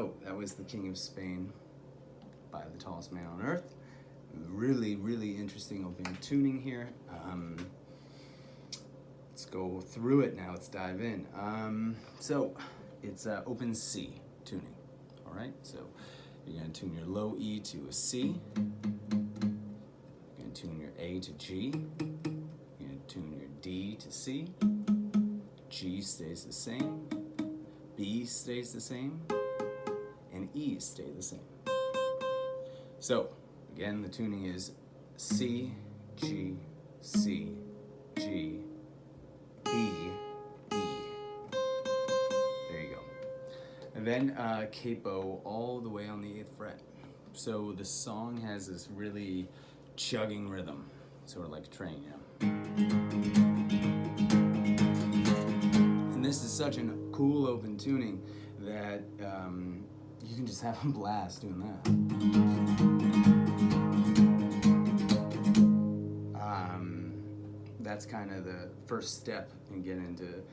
So that was The King of Spain by The Tallest Man on Earth. Really, really interesting open tuning here. Let's go through it now. Let's dive in. So it's open C tuning. All right. So you're going to tune your low E to a C. You're going to tune your A to G. You're going to tune your D to C. G stays the same. B stays the same. And E stay the same. So again, the tuning is C, G, C, G, B, E. There you go. And then capo all the way on the 8th fret. So the song has this really chugging rhythm, sort of like a train, you know. And this is such a cool open tuning that you can just have a blast doing that. That's kind of the first step in getting to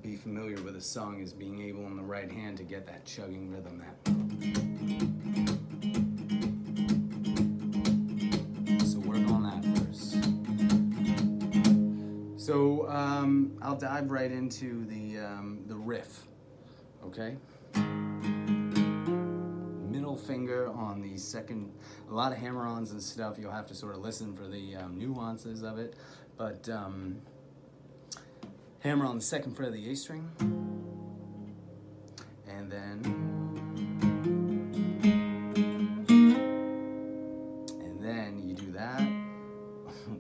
be familiar with a song, is being able in the right hand to get that chugging rhythm. So work on that first. So I'll dive right into the riff, okay? Middle finger on the second, a lot of hammer-ons and stuff, you'll have to sort of listen for the nuances of it, but hammer on the 2nd fret of the A string, and then you do that.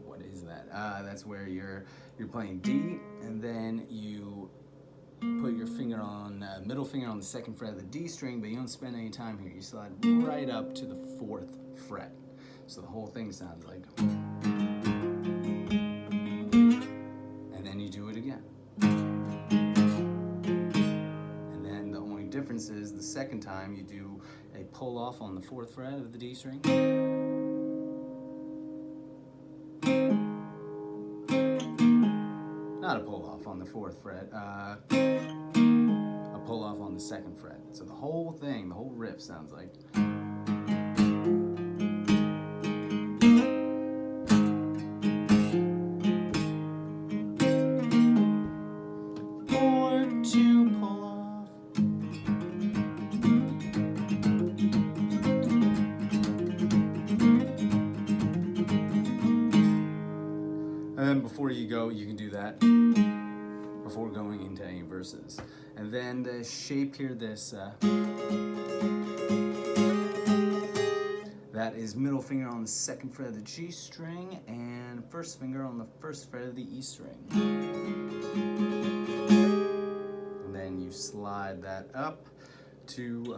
What is that? That's where you're playing D, and then you put your finger on, middle finger on the 2nd fret of the D string, but you don't spend any time here. You slide right up to the 4th fret. So the whole thing sounds like, and then you do it again. And then the only difference is the second time you do a pull off on the 4th fret of the D string. Not a pull off on the 4th fret, a pull off on the 2nd fret. So the whole thing, the whole riff sounds like. Or to pull off. And then before you go, you can do that before going into any verses. And then the shape here, this, that is middle finger on the 2nd fret of the G string and 1st finger on the 1st fret of the E string. And then you slide that up to,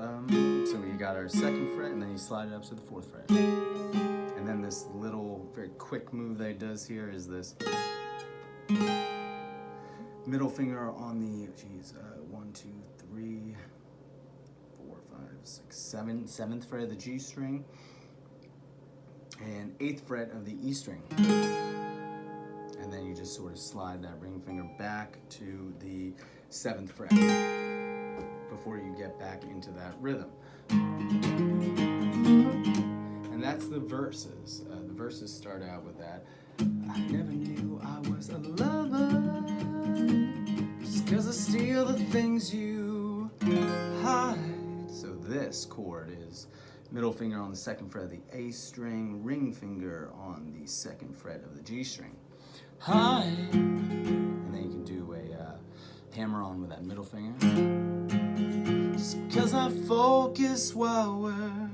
so we got our 2nd fret, and then you slide it up to the 4th fret. And then this little, very quick move that he does here is this. Middle finger on the, 1, 2, 3, 4, 5, 6, 7, 7th fret of the G string, and 8th fret of the E string. And then you just sort of slide that ring finger back to the 7th fret before you get back into that rhythm. And that's the verses. The verses start out with that. I never knew I was a lover, just 'cause I steal the things you hide. So this chord is middle finger on the 2nd fret of the A string, ring finger on the 2nd fret of the G string. Hide. And then you can do a hammer on with that middle finger. Just 'cause I focus while we're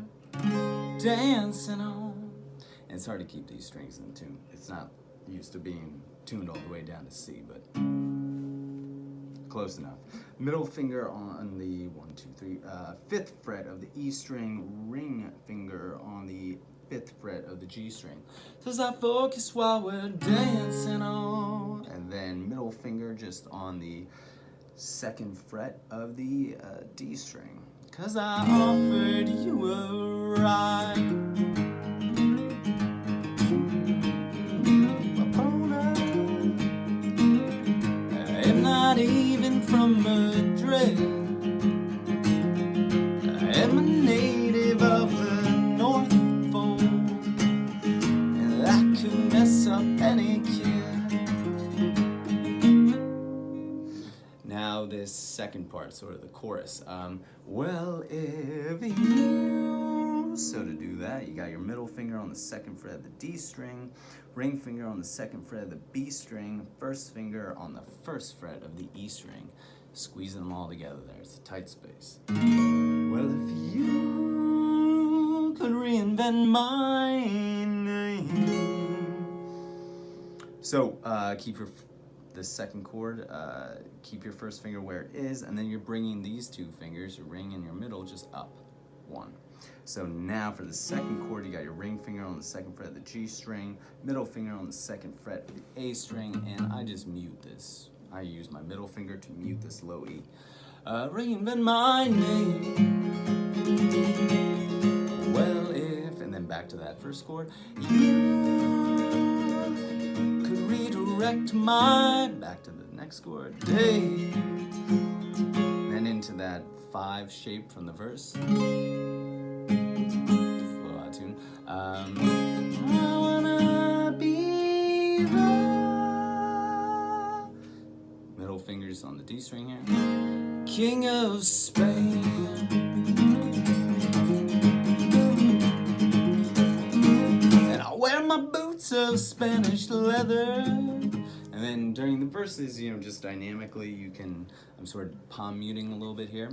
dancing on. And it's hard to keep these strings in tune. It's not used to being tuned all the way down to C, but close enough. Middle finger on the 1, 2, 3, 5th fret of the E string, ring finger on the 5th fret of the G string. Cause I focus while we're dancing on. And then middle finger just on the 2nd fret of the D string. Cause I offered you a ride. Not even from Madrid, second part, sort of the chorus. Well, if you... So to do that, you got your middle finger on the second fret of the D string, ring finger on the second fret of the B string, first finger on the first fret of the E string. Squeezing them all together there. It's a tight space. Well, if you could reinvent my name. So keep the second chord, keep your first finger where it is, and then you're bringing these two fingers, your ring and your middle, just up one. So now for the second chord, you got your ring finger on the second fret of the G string, middle finger on the second fret of the A string, and I just mute this. I use my middle finger to mute this low E. Reinvent my name. Well, if, and then back to that first chord. You could redirect my, back to the next chord, day. Then into that 5 shape from the verse. Slow out tune. I wanna be the middle fingers on the D string here. King of Spain. And I'll wear my boots of Spanish leather. And then during the verses, you know, just dynamically, you can, I'm sort of palm muting a little bit here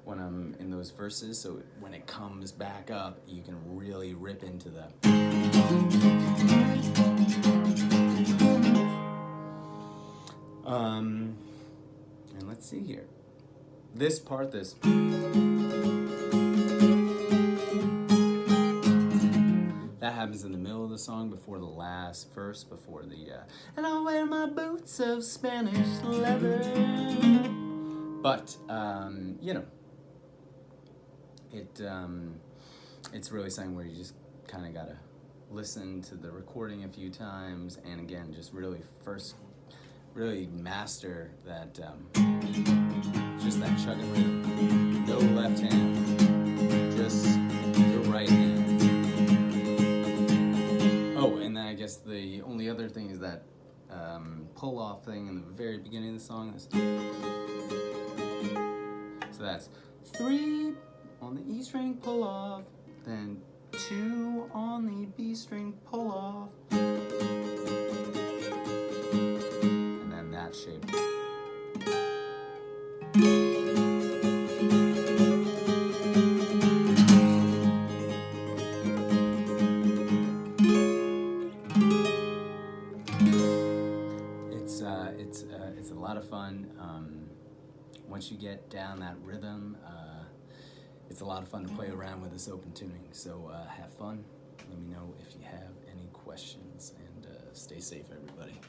when I'm in those verses. So when it comes back up, you can really rip into that. And let's see here. This part, this. That happens in the middle of the song before the last verse, before the, and I'll wear my boots of Spanish leather. But, you know, it's really something where you just kind of gotta listen to the recording a few times, and again, just really master that, just that chugging rhythm. No left hand, just the right hand. Oh, and then I guess the only other thing is that pull-off thing in the very beginning of the song. So that's 3 on the E string pull off, then 2 on the B string pull off, and then that shape. It's a lot of fun. Once you get down that rhythm, it's a lot of fun to play around with this open tuning. So have fun. Let me know if you have any questions, and stay safe, everybody.